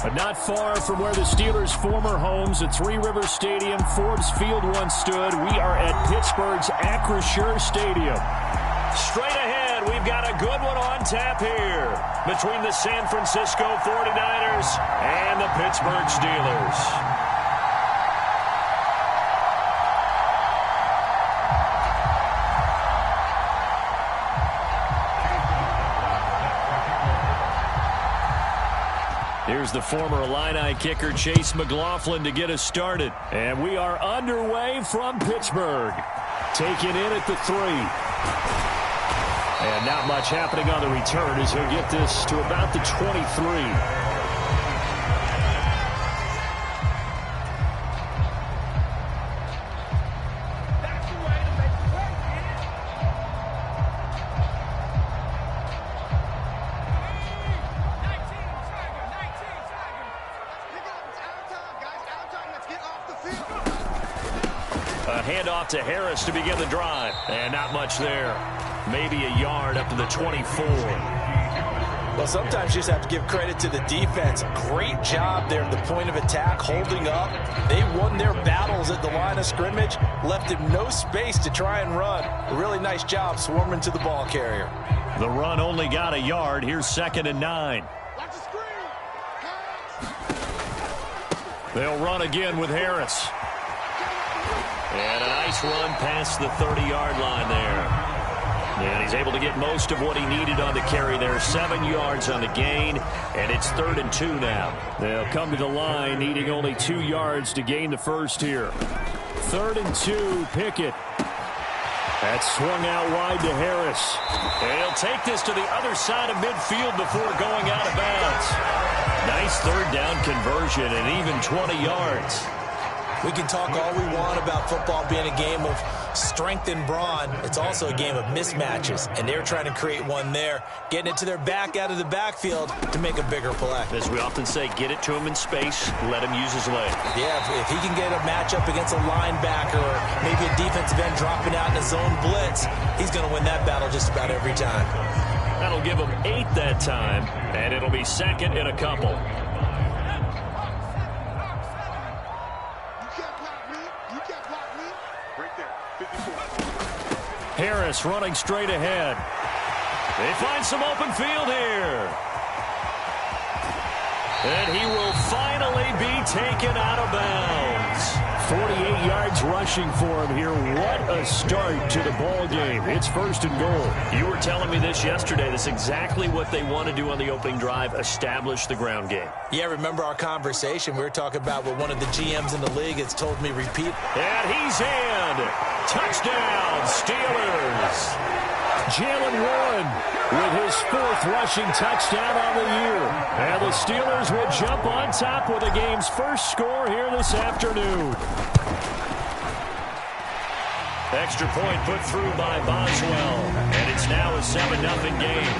But not far from where the Steelers' former homes at Three Rivers Stadium, Forbes Field once stood. We are at Pittsburgh's Acrisure Stadium. Straight ahead, we've got a good one on tap here between the San Francisco 49ers and the Pittsburgh Steelers. Here's the former Illini kicker Chase McLaughlin to get us started. And we are underway from Pittsburgh. Taken in at the 3. And not much happening on the return as he'll get this to about the 23. Handoff to Harris to begin the drive. And not much there. Maybe a yard up to the 24. Well, sometimes you just have to give credit to the defense. Great job there at the point of attack, holding up. They won their battles at the line of scrimmage, left him no space to try and run. A really nice job swarming to the ball carrier. The run only got a yard. Here's 2nd and 9. They'll run again with Harris. And a nice run past the 30-yard line there. And he's able to get most of what he needed on the carry there. 7 yards on the gain, and it's 3rd and 2 now. They'll come to the line, needing only 2 yards to gain the first here. 3rd and 2, Pickett. That's swung out wide to Harris. And he'll take this to the other side of midfield before going out of bounds. Nice 3rd down conversion and even 20 yards. We can talk all we want about football being a game of strength and brawn. It's also a game of mismatches, and they're trying to create one there, getting it to their back out of the backfield to make a bigger play. As we often say, get it to him in space, let him use his leg. Yeah, if he can get a matchup against a linebacker or maybe a defensive end dropping out in a zone blitz, he's going to win that battle just about every time. That'll give him 8 that time, and it'll be 2nd and a couple. Harris running straight ahead. They find some open field here. And he will finally be taken out of bounds. 48 yards rushing for him here. What a start to the ball game. It's 1st and goal. You were telling me this yesterday. That's exactly what they want to do on the opening drive, establish the ground game. Yeah, remember our conversation. We were talking about what one of the GMs in the league has told me repeat. And he's in. Touchdown, Steelers. Jalen Warren with his 4th rushing touchdown on the year. And the Steelers will jump on top with the game's first score here this afternoon. Extra point put through by Boswell. And it's now a 7-0 game.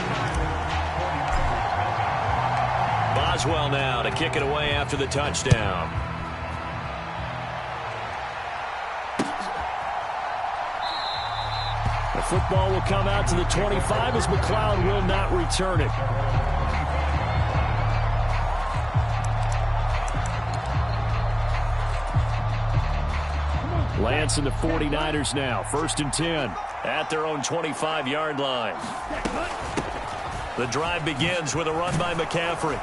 Boswell now to kick it away after the touchdown. The football will come out to the 25 as McLeod will not return it. Lance and the 49ers now. 1st and 10 at their own 25-yard line. The drive begins with a run by McCaffrey.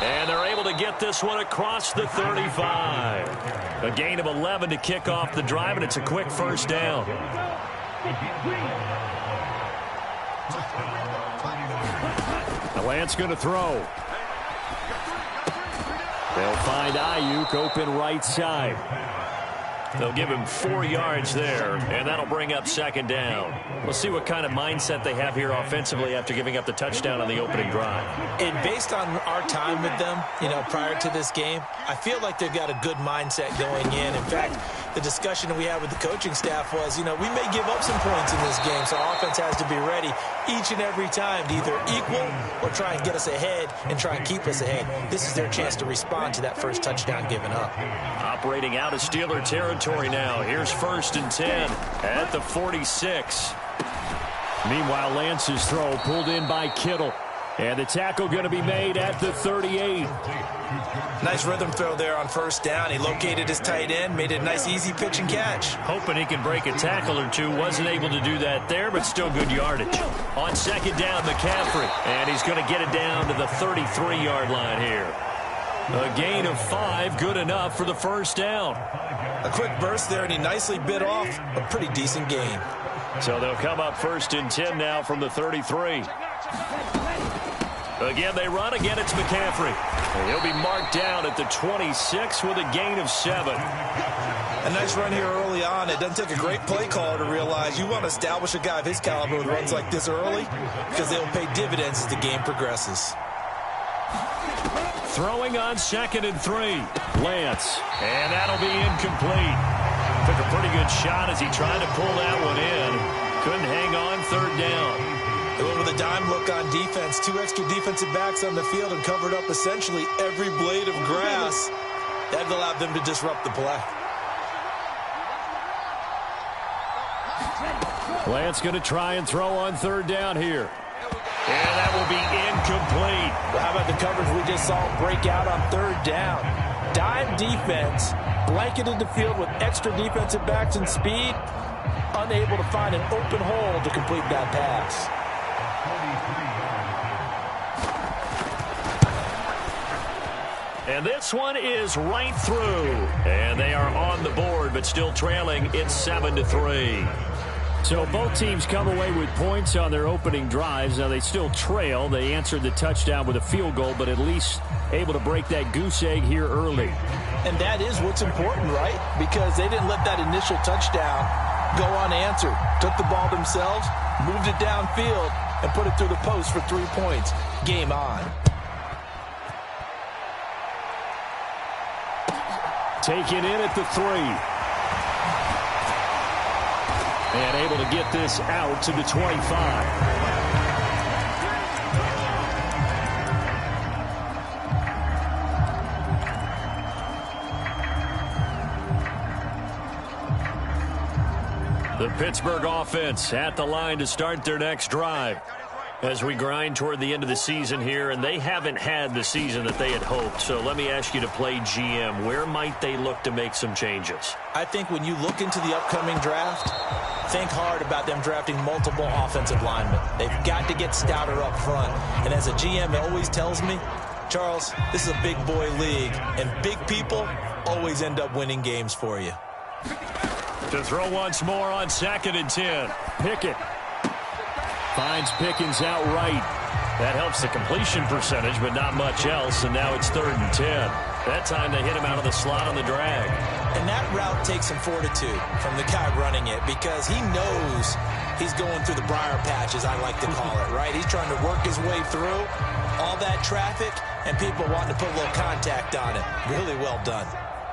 And they're able to get this one across the 35. A gain of 11 to kick off the drive, and it's a quick 1st down. Lance going to throw. They'll find Ayuk open right side. They'll give him 4 yards there, and that'll bring up 2nd down. We'll see what kind of mindset they have here offensively after giving up the touchdown on the opening drive. And based on our time with them, prior to this game, I feel like they've got a good mindset going in. In fact, the discussion that we had with the coaching staff was, we may give up some points in this game, so our offense has to be ready each and every time to either equal or try and get us ahead and try and keep us ahead. This is their chance to respond to that first touchdown given up. Operating out of Steeler territory now. Here's 1st and 10 at the 46. Meanwhile, Lance's throw pulled in by Kittle. And the tackle going to be made at the 38. Nice rhythm throw there on first down. He located his tight end, made it a nice easy pitch and catch. Hoping he can break a tackle or two. Wasn't able to do that there, but still good yardage. On second down, McCaffrey. And he's going to get it down to the 33-yard line here. A gain of 5, good enough for the first down. A quick burst there, and he nicely bit off a pretty decent gain. So they'll come up 1st and 10 now from the 33. Again, they run. Again, it's McCaffrey. And he'll be marked down at the 26 with a gain of 7. A nice run here early on. It doesn't take a great play caller to realize you want to establish a guy of his caliber with runs like this early because they'll pay dividends as the game progresses. Throwing on 2nd and 3. Lance. And that'll be incomplete. Took a pretty good shot as he tried to pull that one in. Couldn't hang on 3rd down. They went with a dime look on defense. 2 extra defensive backs on the field and covered up essentially every blade of grass. That allowed them to disrupt the play. Lance going to try and throw on 3rd down here. And that will be incomplete. Well, how about the coverage we just saw break out on 3rd down? Dime defense, blanketed the field with extra defensive backs and speed, unable to find an open hole to complete that pass. And this one is right through. And they are on the board, but still trailing. It's 7-3. So both teams come away with points on their opening drives. Now they still trail. They answered the touchdown with a field goal, but at least able to break that goose egg here early. And that is what's important, right? Because they didn't let that initial touchdown go unanswered. Took the ball themselves, moved it downfield, and put it through the post for 3 points. Game on. Taken in at the 3. And able to get this out to the 25. The Pittsburgh offense at the line to start their next drive. As we grind toward the end of the season here, and they haven't had the season that they had hoped. So let me ask you to play GM. Where might they look to make some changes? I think when you look into the upcoming draft, think hard about them drafting multiple offensive linemen. They've got to get stouter up front. And as a GM, it always tells me, Charles, this is a big boy league, and big people always end up winning games for you. To throw once more on 2nd and 10. Pickett. Finds Pickens outright. That helps the completion percentage, but not much else. And now it's 3rd and 10. That time they hit him out of the slot on the drag. And that route takes some fortitude from the guy running it because he knows he's going through the briar patch, as I like to call it, right? He's trying to work his way through all that traffic and people wanting to put a little contact on it. Really well done.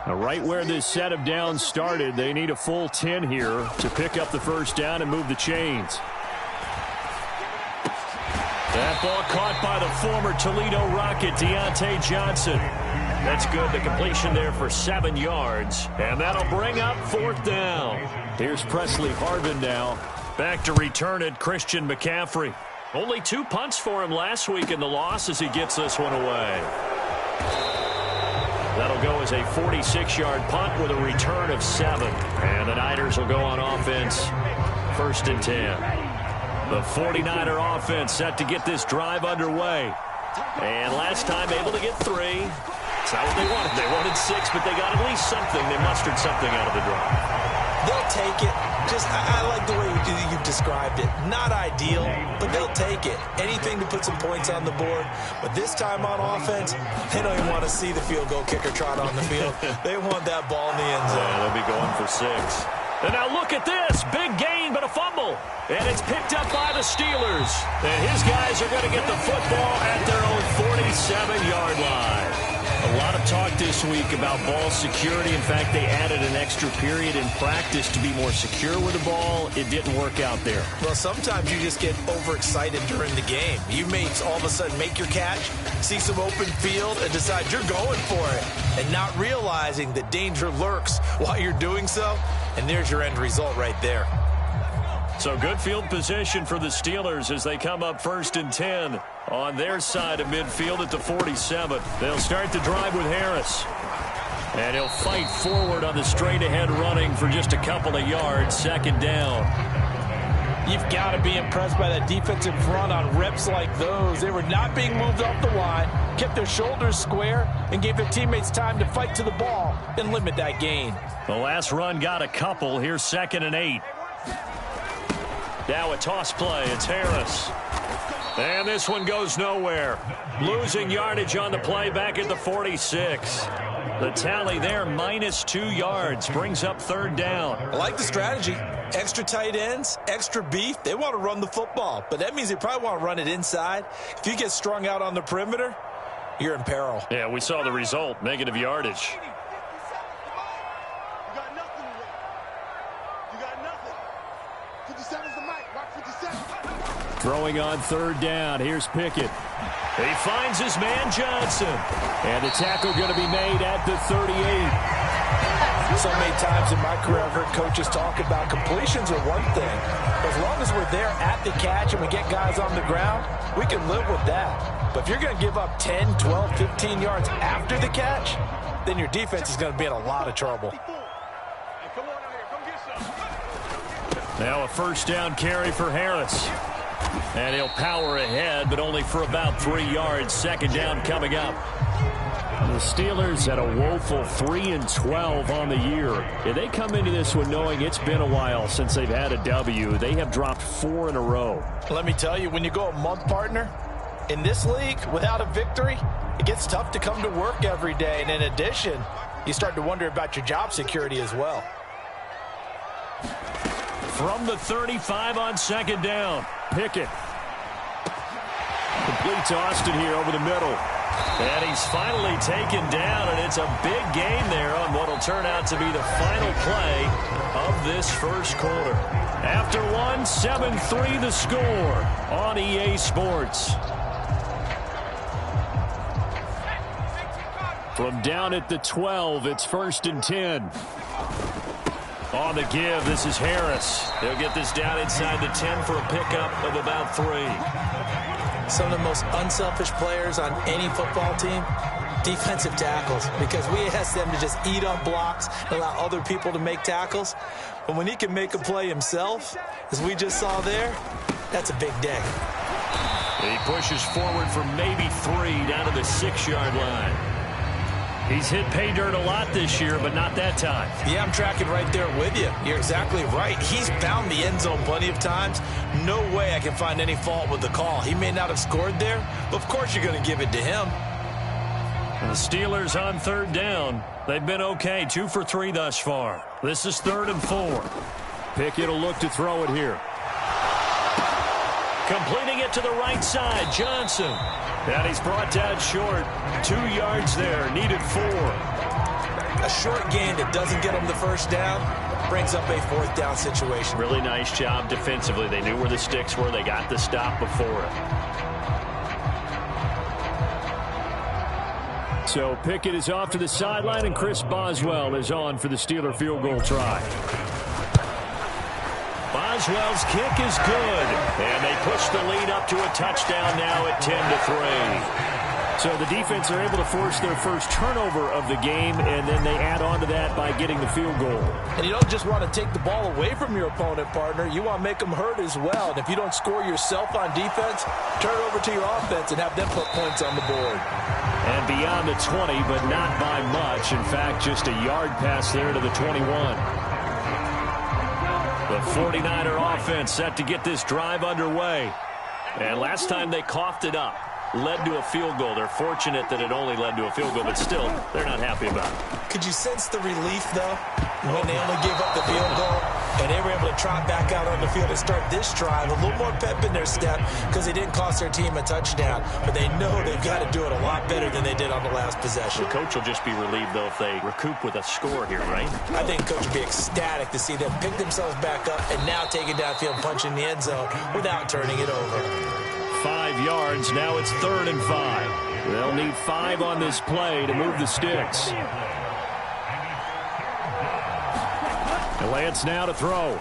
Now, right where this set of downs started, they need a full 10 here to pick up the first down and move the chains. That ball caught by the former Toledo Rocket, Deontay Johnson. That's good. The completion there for 7 yards. And that'll bring up 4th down. Here's Presley Harvin now. Back to return it, Christian McCaffrey. Only 2 punts for him last week in the loss as he gets this one away. That'll go as a 46-yard punt with a return of 7. And the Niners will go on offense 1st and 10. The 49er offense set to get this drive underway. And last time able to get 3. It's not what they wanted. They wanted 6, but they got at least something. They mustered something out of the drive. They'll take it. I like the way you described it. Not ideal, but they'll take it. Anything to put some points on the board. But this time on offense, they don't even want to see the field goal kicker trot on the field. They want that ball in the end zone. Yeah, they'll be going for 6. And now look at this. Big gain, but a fumble. And it's picked up by the Steelers. And his guys are going to get the football at their own 47-yard line. A lot of talk this week about ball security. In fact, they added an extra period in practice to be more secure with the ball. It didn't work out there. Well, sometimes you just get overexcited during the game. You may all of a sudden make your catch, see some open field, and decide you're going for it, and not realizing that danger lurks while you're doing so. And there's your end result right there. So good field position for the Steelers as they come up 1st and 10 on their side of midfield at the 47. They'll start the drive with Harris. And he'll fight forward on the straight-ahead running for just a couple of yards. Second down. You've got to be impressed by that defensive front on reps like those. They were not being moved off the line, kept their shoulders square, and gave their teammates time to fight to the ball and limit that gain. The last run got a couple. Here's 2nd and 8. Now a toss play. It's Harris. And this one goes nowhere. Losing yardage on the play back at the 46. The tally there, -2 yards, brings up 3rd down. I like the strategy. Extra tight ends, extra beef. They want to run the football, but that means they probably want to run it inside. If you get strung out on the perimeter, you're in peril. Yeah, we saw the result, negative yardage. Throwing on 3rd down. Here's Pickett. He finds his man Johnson. And the tackle going to be made at the 38. So many times in my career I've heard coaches talk about completions are one thing. As long as we're there at the catch and we get guys on the ground, we can live with that. But if you're going to give up 10, 12, 15 yards after the catch, then your defense is going to be in a lot of trouble. Now a 1st down carry for Harris. And he'll power ahead, but only for about 3 yards. 2nd down coming up. The Steelers had a woeful 3-12 on the year. And they come into this one knowing it's been a while since they've had a W. They have dropped 4 in a row. Let me tell you, when you go a month, partner, in this league, without a victory, it gets tough to come to work every day. And in addition, you start to wonder about your job security as well. From the 35 on 2nd down, Pickett. Complete to Austin here over the middle. And he's finally taken down, and it's a big gain there on what will turn out to be the final play of this first quarter. After one, 7-3 the score on EA Sports. From down at the 12, it's 1st and 10. On the give, this is Harris. He'll get this down inside the 10 for a pickup of about 3. Some of the most unselfish players on any football team, defensive tackles, because we ask them to just eat up blocks and allow other people to make tackles. But when he can make a play himself, as we just saw there, that's a big day. He pushes forward for maybe 3 down to the 6-yard line. He's hit pay dirt a lot this year, but not that time. Yeah, I'm tracking right there with you. You're exactly right. He's found the end zone plenty of times. No way I can find any fault with the call. He may not have scored there, but of course you're going to give it to him. The Steelers on 3rd down. They've been okay, 2 for 3 thus far. This is 3rd and 4. Pickett will look to throw it here. Completing it to the right side, Johnson. And he's brought down short. 2 yards there, needed 4. A short gain that doesn't get him the 1st down brings up a 4th down situation. Really nice job defensively. They knew where the sticks were. They got the stop before it. So Pickett is off to the sideline, and Chris Boswell is on for the Steeler field goal try. Boswell's kick is good, and they push the lead up to a touchdown now at 10-3. So the defense are able to force their first turnover of the game, and then they add on to that by getting the field goal. And you don't just want to take the ball away from your opponent, partner. You want to make them hurt as well. And if you don't score yourself on defense, turn it over to your offense and have them put points on the board. And beyond the 20, but not by much. In fact, just a yard pass there to the 21. The 49er offense set to get this drive underway. And last time they coughed it up, led to a field goal. They're fortunate that it only led to a field goal, but still, they're not happy about it. Could you sense the relief, though, when they only gave up the field goal and they were able to trot back out on the field and start this drive? A little more pep in their step because they didn't cost their team a touchdown, but they know they've got to do it a lot better than they did on the last possession. The coach will just be relieved, though, if they recoup with a score here, right? I think the coach will be ecstatic to see them pick themselves back up and now take it downfield and punch in the end zone without turning it over. 5 yards. Now it's 3rd and 5. They'll need 5 on this play to move the sticks. Lance now to throw.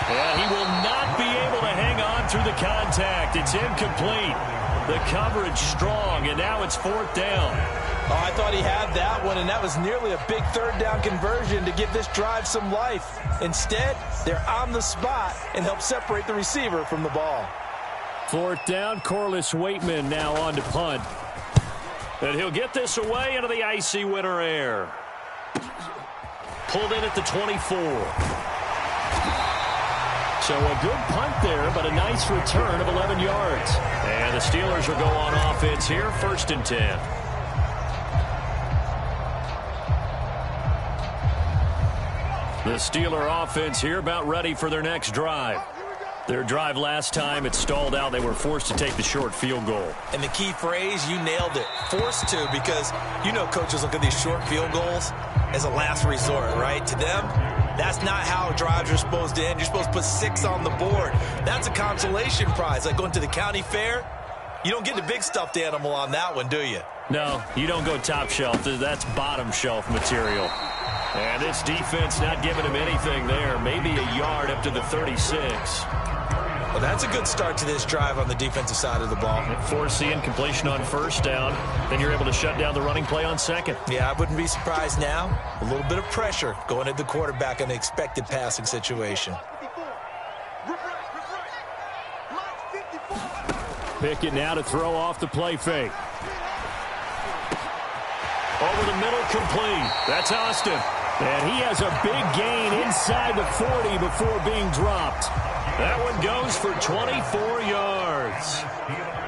And he will not be able to hang on through the contact. It's incomplete. The coverage strong, and now it's 4th down. Oh, I thought he had that one, and that was nearly a big 3rd down conversion to give this drive some life. Instead, they're on the spot and help separate the receiver from the ball. 4th down, Corliss Waitman now on to punt. And he'll get this away into the icy winter air. Pulled in at the 24. So a good punt there, but a nice return of 11 yards. And the Steelers will go on offense here, 1st and 10. The Steeler offense here about ready for their next drive. Their drive last time, it stalled out. They were forced to take the short field goal. And the key phrase, you nailed it. Forced to, because you know coaches look at these short field goals as a last resort, right? To them, that's not how drives are supposed to end. You're supposed to put 6 on the board. That's a consolation prize. Like going to the county fair, you don't get the big stuffed animal on that one, do you? No, you don't go top shelf. That's bottom shelf material. And this defense not giving him anything there. Maybe a yard up to the 36. Well, that's a good start to this drive on the defensive side of the ball. Force the incompletion on 1st down. Then you're able to shut down the running play on 2nd. Yeah, I wouldn't be surprised now. A little bit of pressure going at the quarterback in an expected passing situation. Pickett now to throw off the play fake. Over the middle, complete. That's Austin. And he has a big gain inside the 40 before being dropped. That one goes for 24 yards.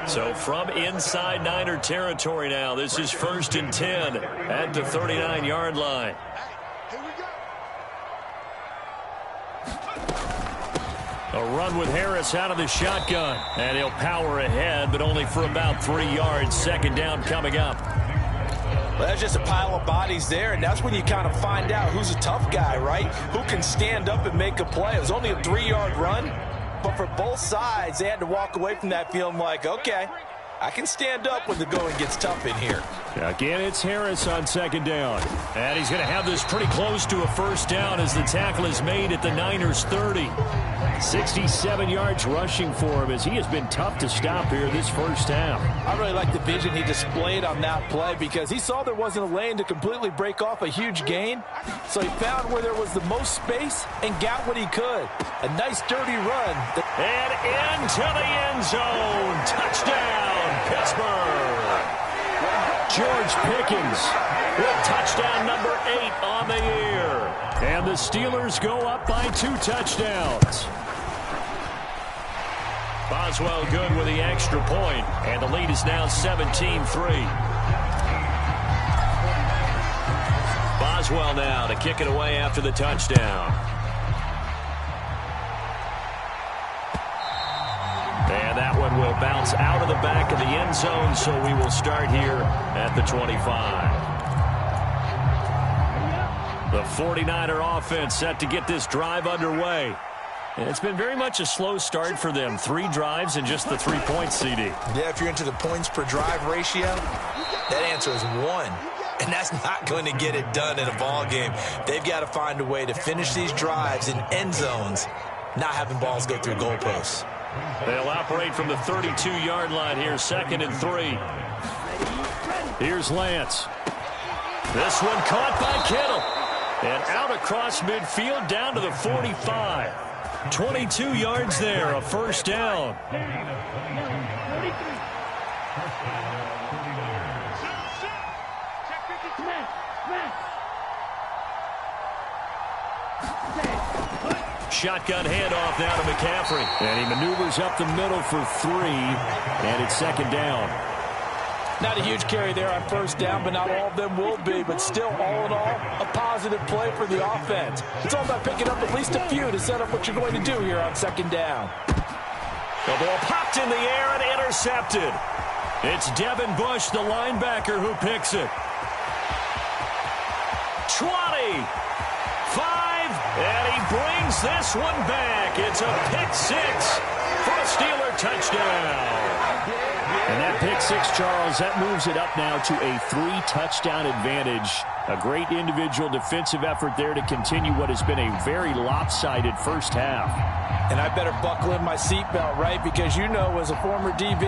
So from inside Niner territory now, this is 1st and 10 at the 39-yard line. A run with Harris out of the shotgun. And he'll power ahead, but only for about 3 yards. 2nd down coming up. Well, that's just a pile of bodies there, and that's when you kind of find out who's a tough guy, right? Who can stand up and make a play. It was only a 3-yard run, but for both sides, they had to walk away from that feeling like, okay, I can stand up when the going gets tough in here. Again, it's Harris on 2nd down. And he's going to have this pretty close to a 1st down as the tackle is made at the Niners' 30. 67 yards rushing for him as he has been tough to stop here this 1st half. I really like the vision he displayed on that play because he saw there wasn't a lane to completely break off a huge gain. So he found where there was the most space and got what he could. A nice dirty run. And into the end zone. Touchdown, Pittsburgh. George Pickens with touchdown number 8 on the year. And the Steelers go up by 2 touchdowns. Boswell good with the extra point, and the lead is now 17-3. Boswell now to kick it away after the touchdown. And that one will bounce out of the back of the end zone, so we will start here at the 25. The 49er offense set to get this drive underway. And it's been very much a slow start for them. 3 drives and just the 3 points, CD. Yeah, if you're into the points per drive ratio, that answer is 1. And that's not going to get it done in a ball game. They've got to find a way to finish these drives in end zones, not having balls go through goalposts. They'll operate from the 32-yard line here, 2nd and 3. Here's Lance. This one caught by Kittle. And out across midfield down to the 45. 22 yards there, a 1st down. Shotgun handoff now to McCaffrey. And he maneuvers up the middle for 3. And it's 2nd down. Not a huge carry there on 1st down, but not all of them will be. But still, all in all, a positive play for the offense. It's all about picking up at least a few to set up what you're going to do here on 2nd down. The ball popped in the air and intercepted. It's Devin Bush, the linebacker, who picks it. 20, 5, and he brings this one back. It's a pick 6 for a Steeler touchdown. And that pick six, Charles, that moves it up now to a 3-touchdown advantage. A great individual defensive effort there to continue what has been a very lopsided first half. And I better buckle in my seatbelt, right? Because you know, as a former DB,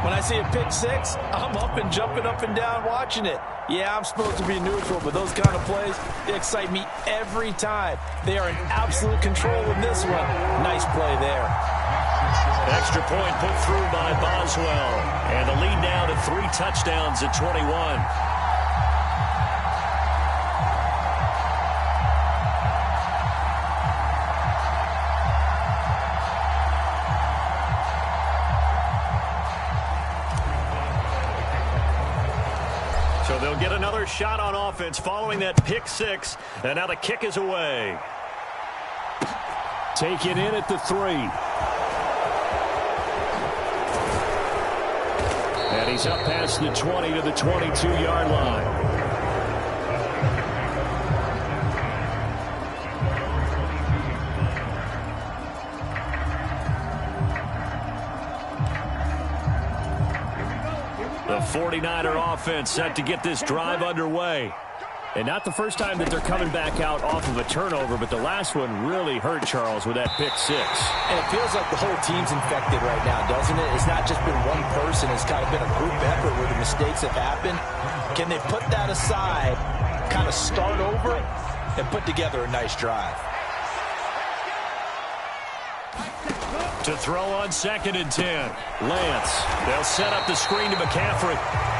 when I see a pick six, I'm up and jumping up and down watching it. Yeah, I'm supposed to be neutral, but those kind of plays, they excite me every time. They are in absolute control in this one. Nice play there. Extra point put through by Boswell. And the lead now to 3 touchdowns at 21. So they'll get another shot on offense following that pick six. And now the kick is away. Taken in at the 3. And he's up past the 20 to the 22-yard line. The 49er offense set to get this drive underway. And not the first time that they're coming back out off of a turnover, but the last one really hurt, Charles, with that pick six. And it feels like the whole team's infected right now, doesn't it? It's not just been one person. It's kind of been a group effort where the mistakes have happened. Can they put that aside, kind of start over, and put together a nice drive? To throw on 2nd and 10. Lance. They'll set up the screen to McCaffrey.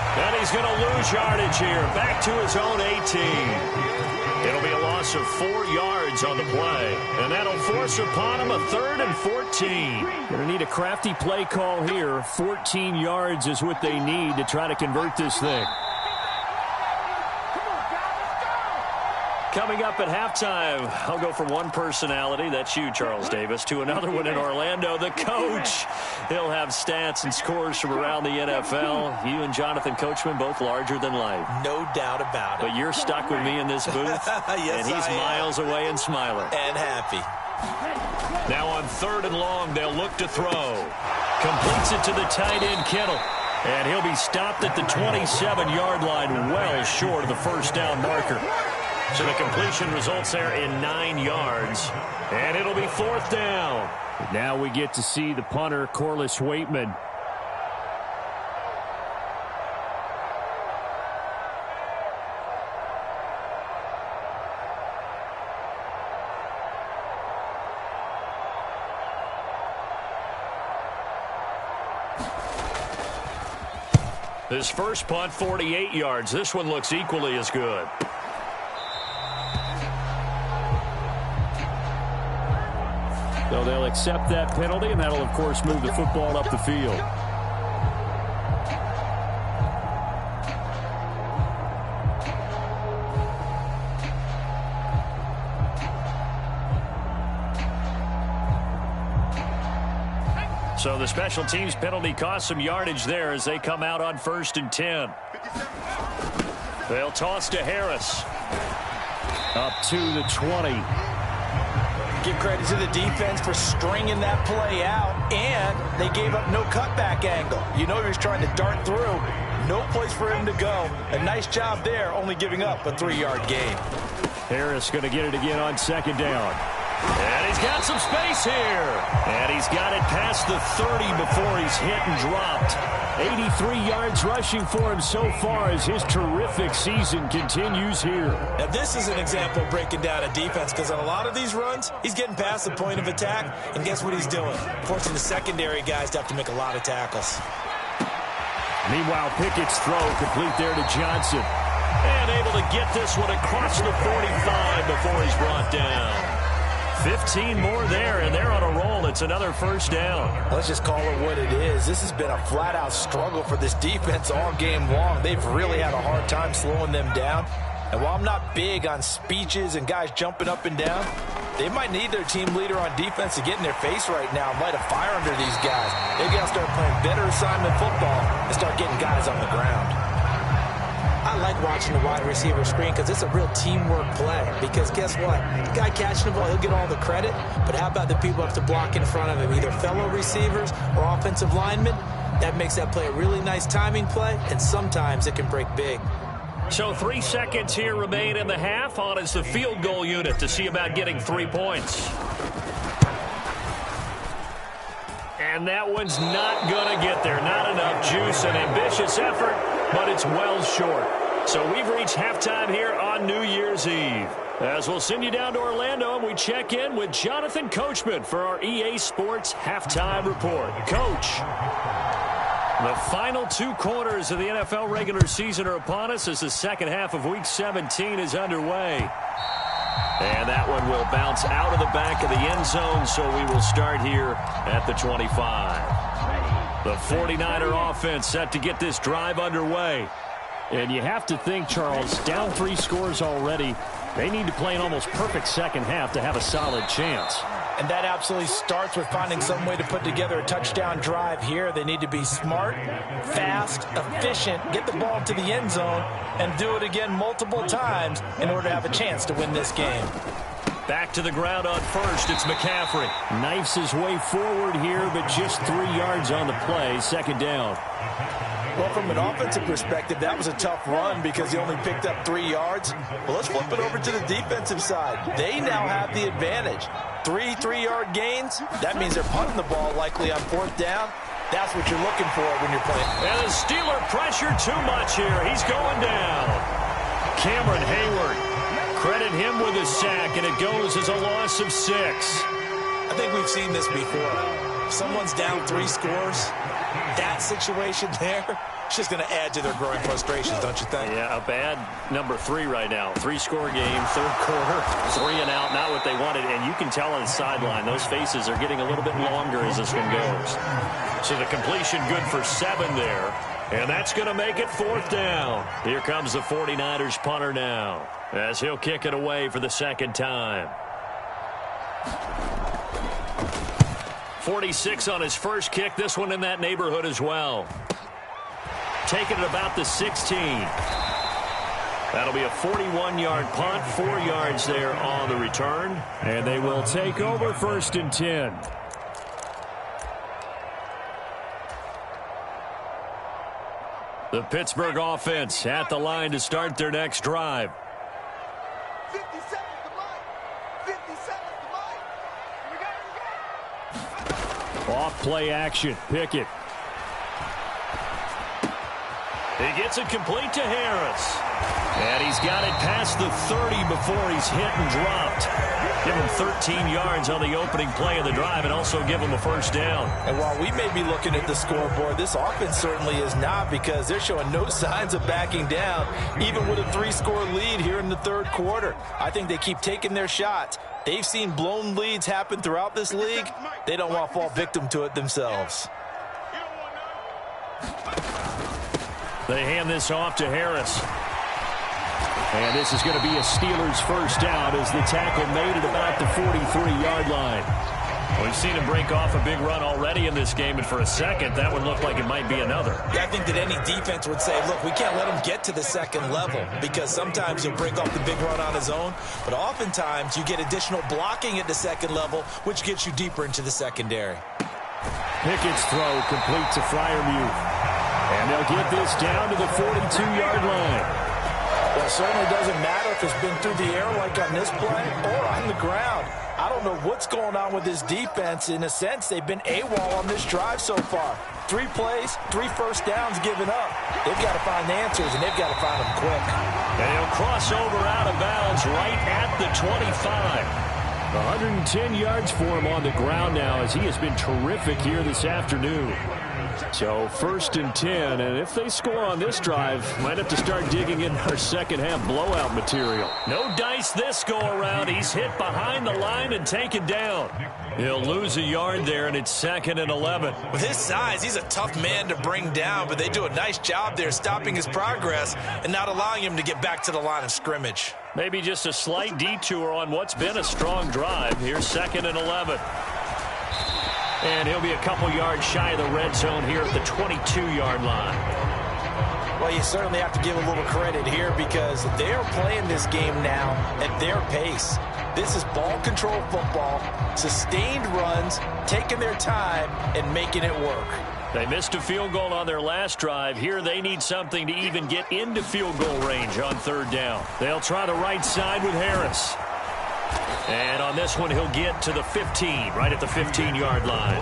And he's going to lose yardage here. Back to his own 18. It'll be a loss of 4 yards on the play. And that'll force upon him a 3rd and 14. Going to need a crafty play call here. 14 yards is what they need to try to convert this thing. Coming up at halftime, I'll go from one personality, that's you, Charles Davis, to another one in Orlando, the coach. He'll have stats and scores from around the NFL. You and Jonathan Coachman, both larger than life. No doubt about it. But you're stuck with me in this booth, yes, and he's miles away and smiling. And happy. Now on 3rd and long, they'll look to throw. Completes it to the tight end, Kittle. And he'll be stopped at the 27-yard line, well short of the first down marker. So the completion results there in 9 yards. And it'll be 4th down. Now we get to see the punter, Corliss Waitman. His first punt, 48 yards. This one looks equally as good. So they'll accept that penalty, and that'll, of course, move the football up the field. So the special teams penalty cost some yardage there as they come out on 1st and 10. They'll toss to Harris. Up to the 20. Give credit to the defense for stringing that play out, and they gave up no cutback angle. You know he was trying to dart through. No place for him to go. A nice job there, only giving up a 3-yard gain. Harris going to get it again on 2nd down. And he's got some space here. And he's got it past the 30 before he's hit and dropped. 83 yards rushing for him so far as his terrific season continues here. Now, this is an example of breaking down a defense, because on a lot of these runs, he's getting past the point of attack, and guess what he's doing? Forcing the secondary guys to have to make a lot of tackles. Meanwhile, Pickett's throw complete there to Johnson. And able to get this one across the 45 before he's brought down. 15 more there, and they're on a roll. It's another 1st down. Let's just call it what it is. This has been a flat-out struggle for this defense all game long. They've really had a hard time slowing them down. And while I'm not big on speeches and guys jumping up and down, they might need their team leader on defense to get in their face right now and light a fire under these guys. Maybe I'll start playing better assignment football and start getting guys on the ground. I like watching the wide receiver screen because it's a real teamwork play. Because guess what? The guy catching the ball, he'll get all the credit. But how about the people who have to block in front of him, either fellow receivers or offensive linemen? That makes that play a really nice timing play, and sometimes it can break big. So 3 seconds here remain in the half. On is the field goal unit to see about getting 3 points. And that one's not going to get there. Not enough juice. An ambitious effort, but it's well short. So we've reached halftime here on New Year's Eve. As we'll send you down to Orlando, and we check in with Jonathan Coachman for our EA Sports Halftime Report. Coach, the final 2 quarters of the NFL regular season are upon us as the second half of Week 17 is underway. And that one will bounce out of the back of the end zone, so we will start here at the 25. The 49er offense set to get this drive underway. And you have to think, Charles, down 3 scores already. They need to play an almost perfect second half to have a solid chance. And that absolutely starts with finding some way to put together a touchdown drive here. They need to be smart, fast, efficient, get the ball to the end zone, and do it again multiple times in order to have a chance to win this game. Back to the ground on first. It's McCaffrey. Knifes his way forward here, but just 3 yards on the play. Second down. Well, from an offensive perspective, that was a tough run because he only picked up 3 yards. Well, let's flip it over to the defensive side. They now have the advantage. 3 3-yard gains. That means they're punting the ball likely on 4th down. That's what you're looking for when you're playing. And the Steeler pressure too much here. He's going down. Cameron Hayward. Credit him with a sack, and it goes as a loss of 6. I think we've seen this before. If someone's down 3 scores, that situation there, it's just going to add to their growing frustrations, don't you think? Yeah, a bad number 3 right now. 3-score game, 3rd quarter, 3 and out, not what they wanted. And you can tell on the sideline, those faces are getting a little bit longer as this one goes. So the completion good for 7 there. And that's going to make it 4th down. Here comes the 49ers punter now, as he'll kick it away for the 2nd time. 46 on his first kick. This one in that neighborhood as well. Taking it about the 16. That'll be a 41-yard punt, 4 yards there on the return. And they will take over 1st and 10. The Pittsburgh offense at the line to start their next drive. 57 to Mike. 57 to Mike. Here we go. Off play action. Pickett. He gets it complete to Harris. And he's got it past the 30 before he's hit and dropped. Give him 13 yards on the opening play of the drive and also give him a 1st down. And while we may be looking at the scoreboard, this offense certainly is not, because they're showing no signs of backing down, even with a 3-score lead here in the 3rd quarter. I think they keep taking their shots. They've seen blown leads happen throughout this league. They don't want to fall victim to it themselves. They hand this off to Harris. And this is going to be a Steelers 1st down as the tackle made at about the 43-yard line. We've seen him break off a big run already in this game, and for a second, that one looked like it might be another. Yeah, I think that any defense would say, look, we can't let him get to the 2nd level, because sometimes he'll break off the big run on his own, but oftentimes you get additional blocking at the 2nd level, which gets you deeper into the secondary. Pickett's throw complete to Freiermuth. And they'll get this down to the 42-yard line. Well, it certainly doesn't matter if it's been through the air like on this play or on the ground. I don't know what's going on with this defense. In a sense, they've been AWOL on this drive so far. 3 plays, 3 1st downs given up. They've got to find the answers, and they've got to find them quick. And he'll cross over out of bounds right at the 25. 110 yards for him on the ground now, as he has been terrific here this afternoon. So 1st and 10, and if they score on this drive, might have to start digging in our second half blowout material. No dice this go around. He's hit behind the line and taken down. He'll lose a yard there, and it's 2nd and 11. With his size, he's a tough man to bring down, but they do a nice job there stopping his progress and not allowing him to get back to the line of scrimmage. Maybe just a slight detour on what's been a strong drive. Here's 2nd and 11. And he'll be a couple yards shy of the red zone here at the 22-yard line. Well, you certainly have to give a little credit here because they are playing this game now at their pace. This is ball control football, sustained runs, taking their time, and making it work. They missed a field goal on their last drive. Here they need something to even get into field goal range on third down. They'll try the right side with Harris. And on this one, he'll get to the 15, right at the 15-yard line.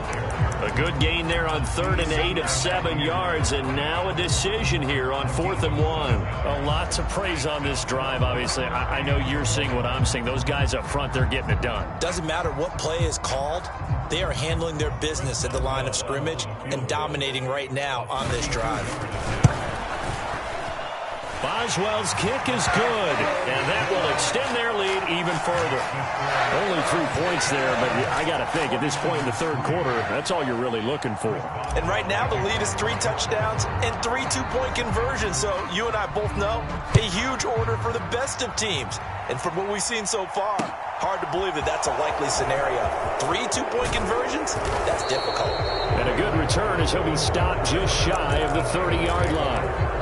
A good gain there on 3rd and 8 of 7 yards, and now a decision here on 4th and 1. Well, lots of praise on this drive, obviously. I know you're seeing what I'm seeing. Those guys up front, they're getting it done. Doesn't matter what play is called. They are handling their business at the line of scrimmage and dominating right now on this drive. Boswell's kick is good, and that will extend their lead even further. Only 3 points there, but I got to think, at this point in the third quarter, that's all you're really looking for. And right now, the lead is 3 touchdowns and 3 two-point conversions. So you and I both know a huge order for the best of teams. And from what we've seen so far, hard to believe that that's a likely scenario. 3 two-point conversions? That's difficult. And a good return as he'll be stopped just shy of the 30-yard line.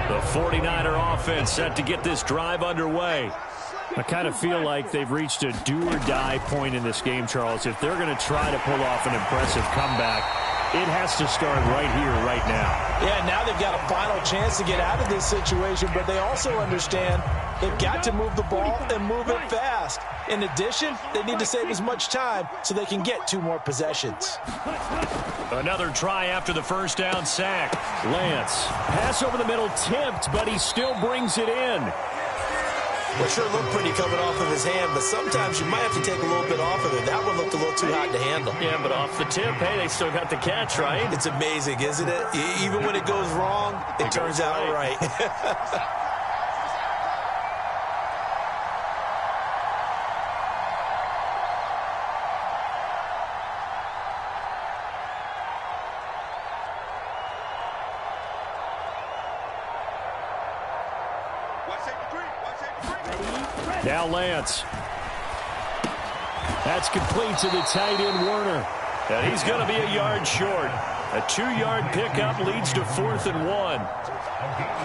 The 49er offense set to get this drive underway. I kind of feel like they've reached a do-or-die point in this game, Charles. If they're going to try to pull off an impressive comeback, it has to start right here, right now. Yeah, now they've got a final chance to get out of this situation, but they also understand they've got to move the ball and move it fast. In addition, they need to save as much time so they can get 2 more possessions. Another try after the first down sack. Lance, pass over the middle tipped, but he still brings it in. Well, sure looked pretty coming off of his hand, but sometimes you might have to take a little bit off of it. That one looked a little too hot to handle. Yeah, but off the tip, hey, they still got the catch, right? It's amazing, isn't it? Even when it goes wrong, it turns out right. Now Lance. That's complete to the tight end, Werner. And he's going to be a yard short. A 2-yard pickup leads to 4th and 1.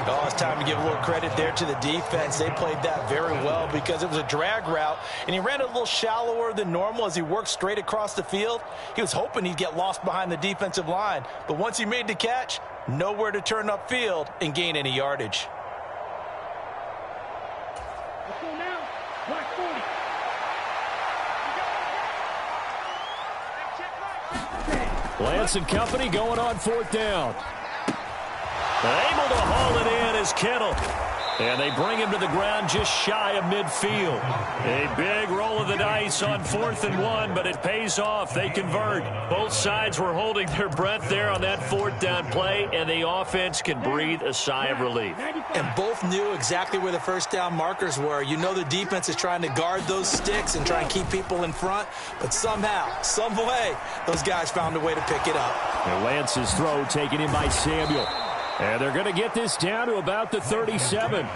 Oh, it's time to give a little credit there to the defense. They played that very well because it was a drag route, and he ran a little shallower than normal as he worked straight across the field. He was hoping he'd get lost behind the defensive line, but once he made the catch, nowhere to turn upfield and gain any yardage. Lance and company going on 4th down. Able to haul it in is Kittle. And they bring him to the ground just shy of midfield. A big roll of the dice on 4th and 1, but it pays off. They convert. Both sides were holding their breath there on that 4th down play, and the offense can breathe a sigh of relief. And both knew exactly where the first down markers were. You know the defense is trying to guard those sticks and try and keep people in front, but somehow, some way, those guys found a way to pick it up. And Lance's throw taken in by Samuel. And they're going to get this down to about the 37.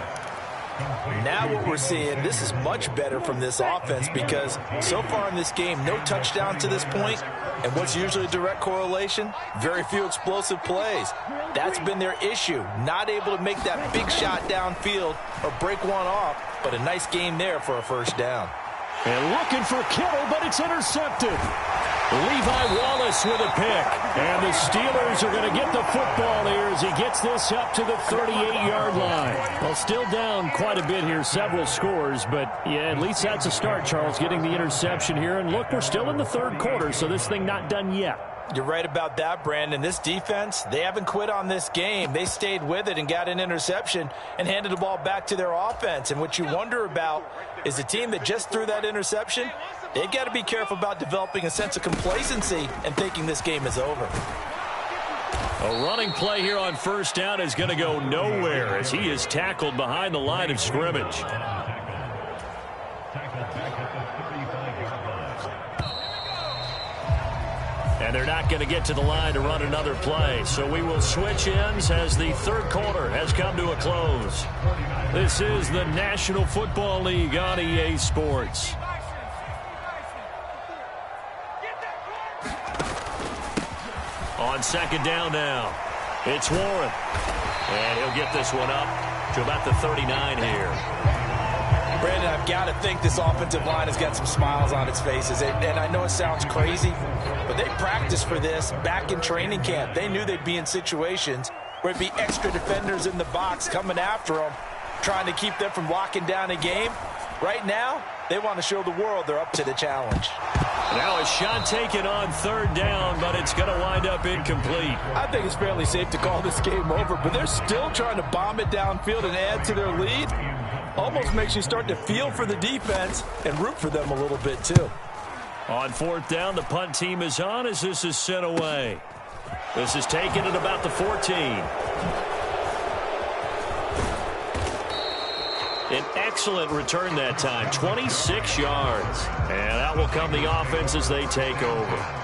Now what we're seeing, this is much better from this offense because so far in this game, no touchdown to this point. And what's usually a direct correlation? Very few explosive plays. That's been their issue. Not able to make that big shot downfield or break one off, but a nice game there for a first down. And looking for Kittle, but it's intercepted. Levi Wallace with a pick. And the Steelers are going to get the football here as he gets this up to the 38-yard line. Well, still down quite a bit here, several scores, but yeah, at least that's a start, Charles, getting the interception here. And look, we're still in the third quarter, so this thing not done yet. You're right about that, Brandon. This defense, they haven't quit on this game. They stayed with it and got an interception and handed the ball back to their offense. And what you wonder about is the team that just threw that interception, they've got to be careful about developing a sense of complacency and thinking this game is over. A running play here on first down is going to go nowhere as he is tackled behind the line of scrimmage. And they're not going to get to the line to run another play. So we will switch ends as the third quarter has come to a close. This is the National Football League on EA Sports. On second down now, it's Warren. And he'll get this one up to about the 39 here. Brandon, I've got to think this offensive line has got some smiles on its faces. And I know it sounds crazy, but they practiced for this back in training camp. They knew they'd be in situations where it'd be extra defenders in the box coming after them, trying to keep them from locking down a game. Right now, they want to show the world they're up to the challenge. Now a shot taken on third down, but it's going to wind up incomplete. I think it's fairly safe to call this game over, but they're still trying to bomb it downfield and add to their lead. Almost makes you start to feel for the defense and root for them a little bit too. On fourth down, the punt team is on as this is sent away. This is taken at about the 14. An excellent return that time, 26 yards. And that will come the offense as they take over.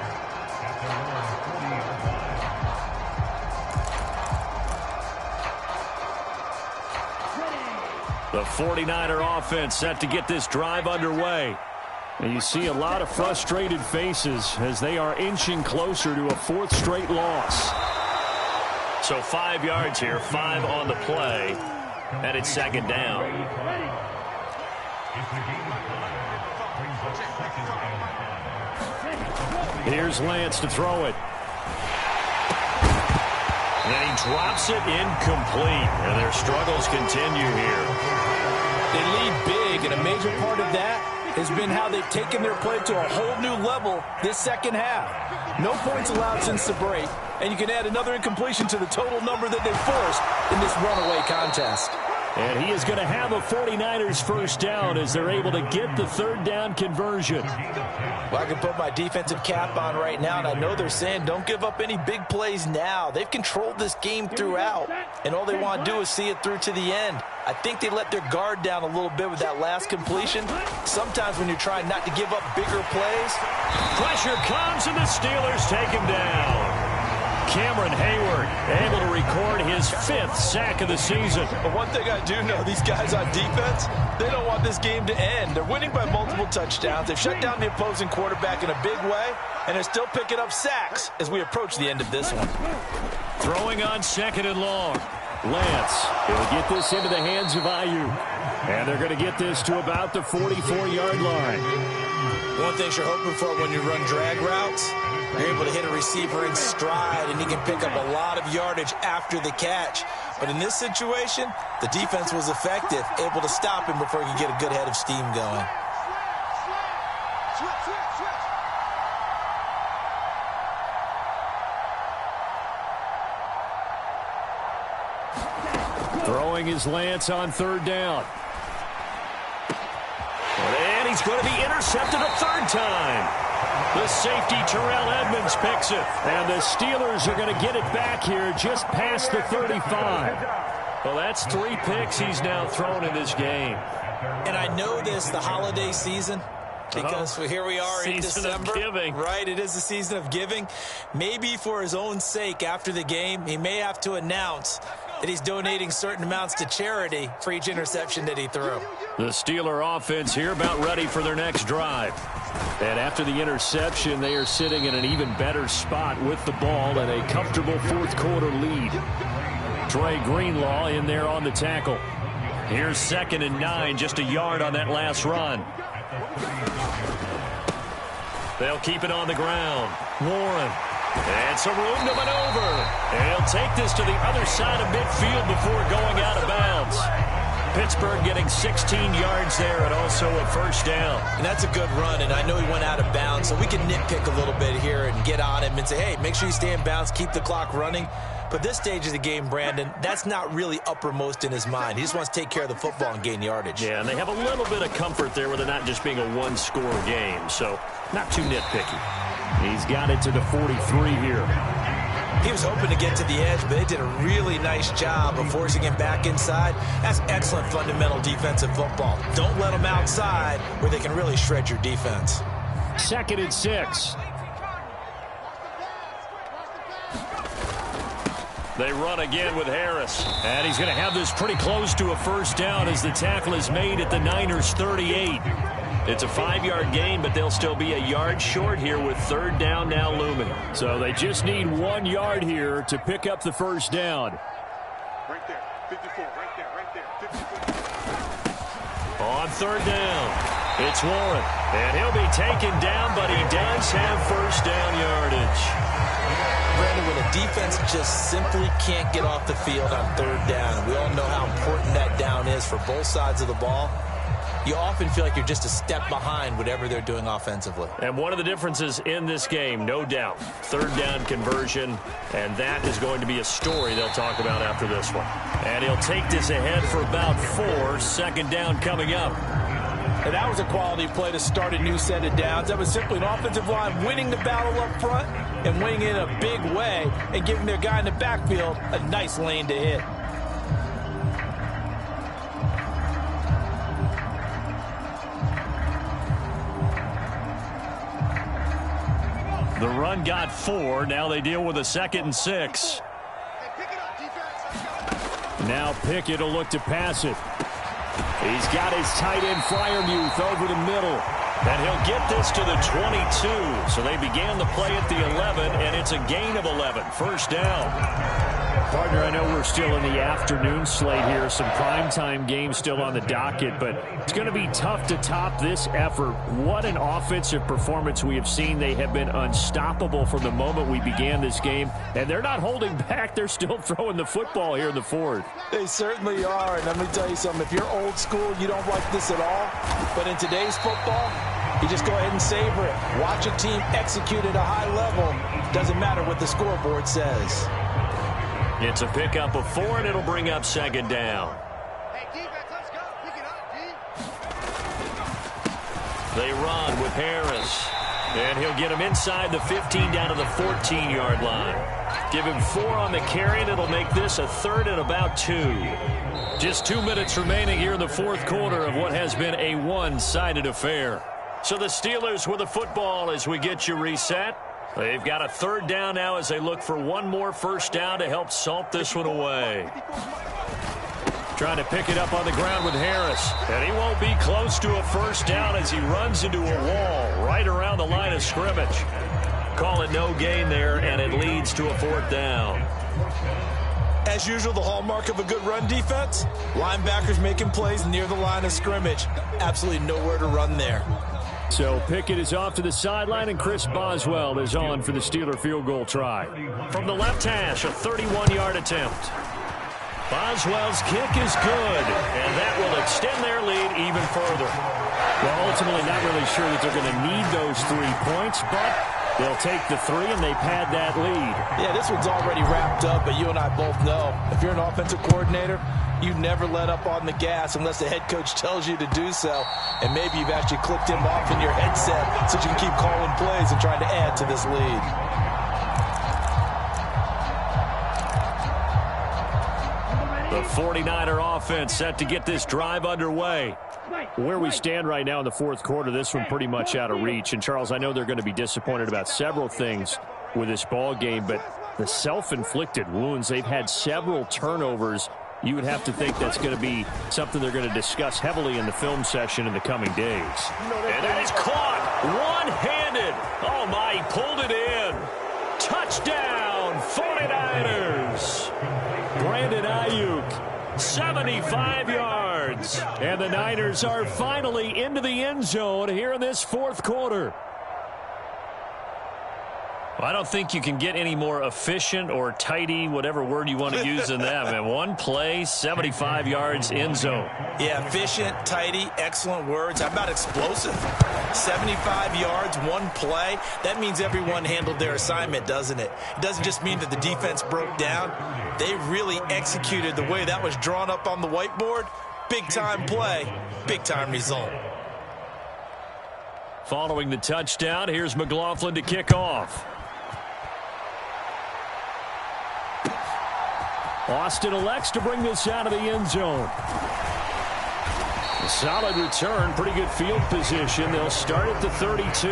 The 49er offense set to get this drive underway. And you see a lot of frustrated faces as they are inching closer to a fourth straight loss. So 5 yards here, 5 on the play, and it's second down. Here's Lance to throw it. And he drops it incomplete. And their struggles continue here. They lead big, and a major part of that has been how they've taken their play to a whole new level this second half. No points allowed since the break, and you can add another incompletion to the total number that they forced in this runaway contest. And he is going to have a 49ers first down as they're able to get the third down conversion. Well, I can put my defensive cap on right now, and I know they're saying don't give up any big plays now. They've controlled this game throughout, and all they want to do is see it through to the end. I think they let their guard down a little bit with that last completion. Sometimes when you're trying not to give up bigger plays. Pressure comes, and the Steelers take him down. Cameron Hayward able to record his 5th sack of the season. But one thing I do know, these guys on defense, they don't want this game to end. They're winning by multiple touchdowns. They've shut down the opposing quarterback in a big way, and they're still picking up sacks as we approach the end of this one. Throwing on second and long. Lance will get this into the hands of Ayuk. And they're going to get this to about the 44-yard line. One thing you're hoping for when you run drag routes, you're able to hit a receiver in stride, and he can pick up a lot of yardage after the catch. But in this situation, the defense was effective, able to stop him before he could get a good head of steam going. Throwing his Lance on third down. And he's going to be intercepted a third time. The safety, Terrell Edmonds, picks it. And the Steelers are going to get it back here just past the 35. Well, that's 3 picks he's now thrown in this game. And I know this, the holiday season, because here we are in December. Season of giving. Right, it is the season of giving. Maybe for his own sake after the game, he may have to announce that he's donating certain amounts to charity for each interception that he threw. The Steeler offense here about ready for their next drive. And after the interception, they are sitting in an even better spot with the ball and a comfortable fourth quarter lead. Trey Greenlaw in there on the tackle. Here's 2nd and 9, just a yard on that last run. They'll keep it on the ground. Warren. And some room to maneuver. And he'll take this to the other side of midfield before going out of bounds. Pittsburgh getting 16 yards there and also a first down. And that's a good run, and I know he went out of bounds, so we can nitpick a little bit here and get on him and say, hey, make sure you stay in bounds, keep the clock running. But this stage of the game, Brandon, that's not really uppermost in his mind. He just wants to take care of the football and gain yardage. Yeah, and they have a little bit of comfort there with it not just being a one-score game, so not too nitpicky. He's got it to the 43 here. He was hoping to get to the edge, but they did a really nice job of forcing him back inside. That's excellent fundamental defensive football. Don't let them outside where they can really shred your defense. 2nd and 6. They run again with Harris. And he's going to have this pretty close to a first down as the tackle is made at the Niners' 38. It's a 5-yard gain, but they'll still be a yard short here with third down now looming. So they just need 1 yard here to pick up the first down. Right there, 54, right there, 54. On third down, it's Warren. And he'll be taken down, but he does have first down yardage. Brandon, when a defense just simply can't get off the field on third down, we all know how important that down is for both sides of the ball. You often feel like you're just a step behind whatever they're doing offensively. And one of the differences in this game, no doubt, third down conversion, and that is going to be a story they'll talk about after this one. And he'll take this ahead for about 4, second down coming up. And that was a quality play to start a new set of downs. That was simply an offensive line winning the battle up front and winning it in a big way and giving their guy in the backfield a nice lane to hit. The run got 4. Now they deal with a 2nd and 6. Now Pickett will look to pass it. He's got his tight end Fryermuth over the middle. And he'll get this to the 22. So they began the play at the 11, and it's a gain of 11. First down. Partner, I know we're still in the afternoon slate here. Some primetime games still on the docket, but it's going to be tough to top this effort. What an offensive performance we have seen. They have been unstoppable from the moment we began this game, and they're not holding back. They're still throwing the football here in the fourth. They certainly are, and let me tell you something. If you're old school, you don't like this at all. But in today's football, you just go ahead and savor it. Watch a team execute at a high level. Doesn't matter what the scoreboard says. It's a pickup of 4, and it'll bring up second down. Hey, defense, let's go. Pick it up, D. They run with Harris. And he'll get him inside the 15 down to the 14-yard line. Give him 4 on the carry, and it'll make this a 3rd and about 2. Just 2 minutes remaining here in the fourth quarter of what has been a one-sided affair. So the Steelers with the football as we get you reset. They've got a 3rd down now as they look for one more first down to help salt this one away. Trying to pick it up on the ground with Harris. And he won't be close to a first down as he runs into a wall right around the line of scrimmage. Call it no gain there, and it leads to a 4th down. As usual, the hallmark of a good run defense, linebackers making plays near the line of scrimmage. Absolutely nowhere to run there. So Pickett is off to the sideline, and Chris Boswell is on for the Steeler field goal try. From the left hash, a 31-yard attempt. Boswell's kick is good, and that will extend their lead even further. Well, ultimately not really sure that they're going to need those 3 points, but they'll take the 3, and they pad that lead. Yeah, this one's already wrapped up, but you and I both know if you're an offensive coordinator, you never let up on the gas unless the head coach tells you to do so. And maybe you've actually clicked him off in your headset so you can keep calling plays and trying to add to this lead. The 49er offense set to get this drive underway. Where we stand right now in the fourth quarter, this one pretty much out of reach. And, Charles, I know they're going to be disappointed about several things with this ball game, but the self-inflicted wounds, they've had several turnovers. You would have to think that's going to be something they're going to discuss heavily in the film session in the coming days. And that is caught one-handed. Oh, my, he pulled it in. Touchdown, 49ers. Brandon Ayuk, 75 yards. And the Niners are finally into the end zone here in this fourth quarter. I don't think you can get any more efficient or tidy, whatever word you want to use in that. Man, one play, 75 yards, end zone. Yeah, efficient, tidy, excellent words. How about explosive? 75 yards, one play. That means everyone handled their assignment, doesn't it? It doesn't just mean that the defense broke down. They really executed the way that was drawn up on the whiteboard. Big-time play, big-time result. Following the touchdown, here's McLaughlin to kick off. Austin elects to bring this out of the end zone. A solid return, pretty good field position. They'll start at the 32.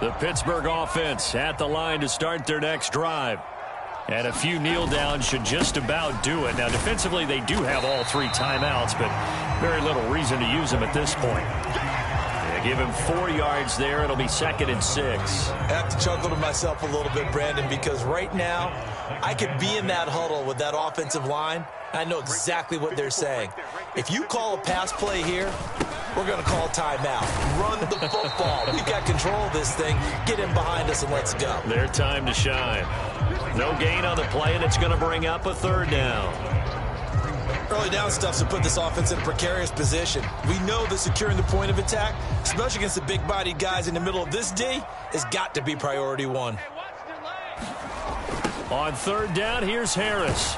The Pittsburgh offense at the line to start their next drive. And a few kneel downs should just about do it. Now, defensively, they do have all 3 timeouts, but very little reason to use them at this point. Yeah, give him 4 yards there. It'll be 2nd and 6. I have to chuckle to myself a little bit, Brandon, because right now I could be in that huddle with that offensive line. I know exactly what they're saying. If you call a pass play here, we're going to call timeout. Run the football. We've got control of this thing. Get in behind us and let's go. Their time to shine. No gain on the play, and it's going to bring up a 3rd down. Early down stuff's to put this offense in a precarious position. We know that securing the point of attack, especially against the big-bodied guys in the middle of this D, has got to be priority 1. On 3rd down, here's Harris.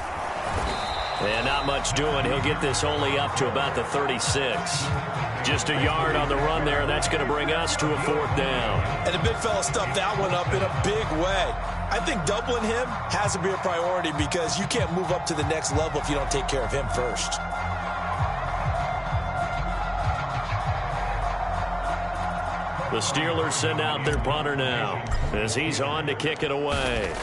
And not much doing. He'll get this only up to about the 36. Just a yard on the run there. That's going to bring us to a 4th down. And the big fella stuffed that one up in a big way. I think doubling him has to be a priority because you can't move up to the next level if you don't take care of him first. The Steelers send out their punter now as he's on to kick it away.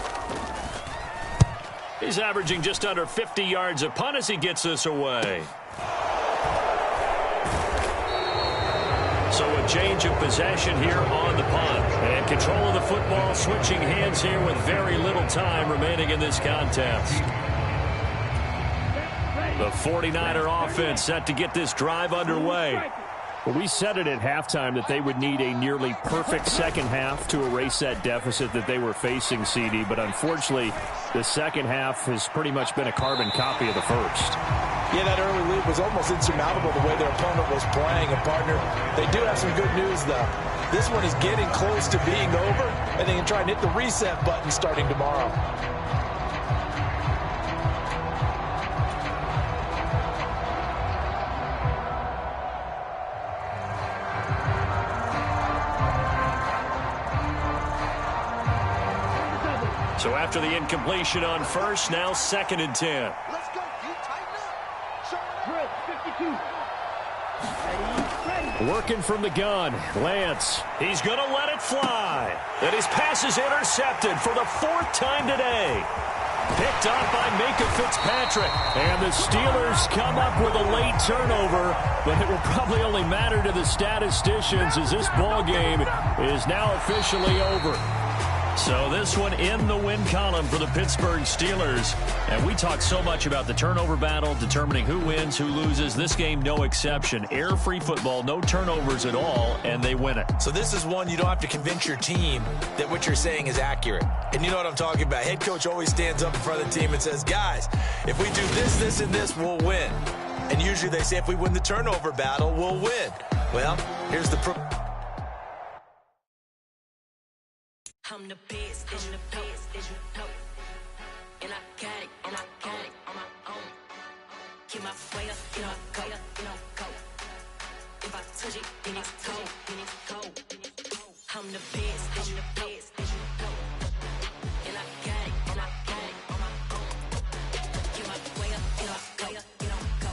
He's averaging just under 50 yards a punt as he gets this away. So a change of possession here on the punt. And control of the football, switching hands here with very little time remaining in this contest. The 49er offense set to get this drive underway. Well, we said it at halftime that they would need a nearly perfect second half to erase that deficit that they were facing, CD. But unfortunately, the second half has pretty much been a carbon copy of the first. Yeah, that early lead was almost insurmountable the way their opponent was playing. And, partner, they do have some good news, though. This one is getting close to being over, and they can try and hit the reset button starting tomorrow. So after the incompletion on first, now 2nd and 10. Let's go. You tighten up. Show it. 52. Working from the gun, Lance. He's going to let it fly. And his pass is intercepted for the 4th time today. Picked off by Minka Fitzpatrick. And the Steelers come up with a late turnover, but it will probably only matter to the statisticians as this ball game is now officially over. So this one in the win column for the Pittsburgh Steelers. And we talk so much about the turnover battle, determining who wins, who loses. This game, no exception. Error-free football, no turnovers at all, and they win it. So this is one you don't have to convince your team that what you're saying is accurate. And you know what I'm talking about. Head coach always stands up in front of the team and says, guys, if we do this, this, and this, we'll win. And usually they say if we win the turnover battle, we'll win. Well, here's the proof. I'm the best, I'm the best, as you know. And I got it, and I got it on my own. Keep my way up, you know, go, you know, go. If I touch it, then it's cold, then it's cold. I'm the best, I'm the best, as you know. And I got it, and I got it on my own. Keep my way up, you know, go, you know, go.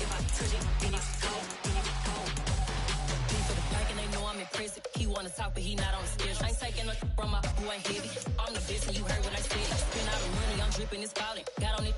If I touch it, then it's cold, then it's cold. He for the pack and they know I'm impressive. He wanna talk, but he not on the schedule. I ain't taking no from my who ain't heavy. I'm the best and you heard what I said. Spend all the money, I'm dripping, it's falling. Got on it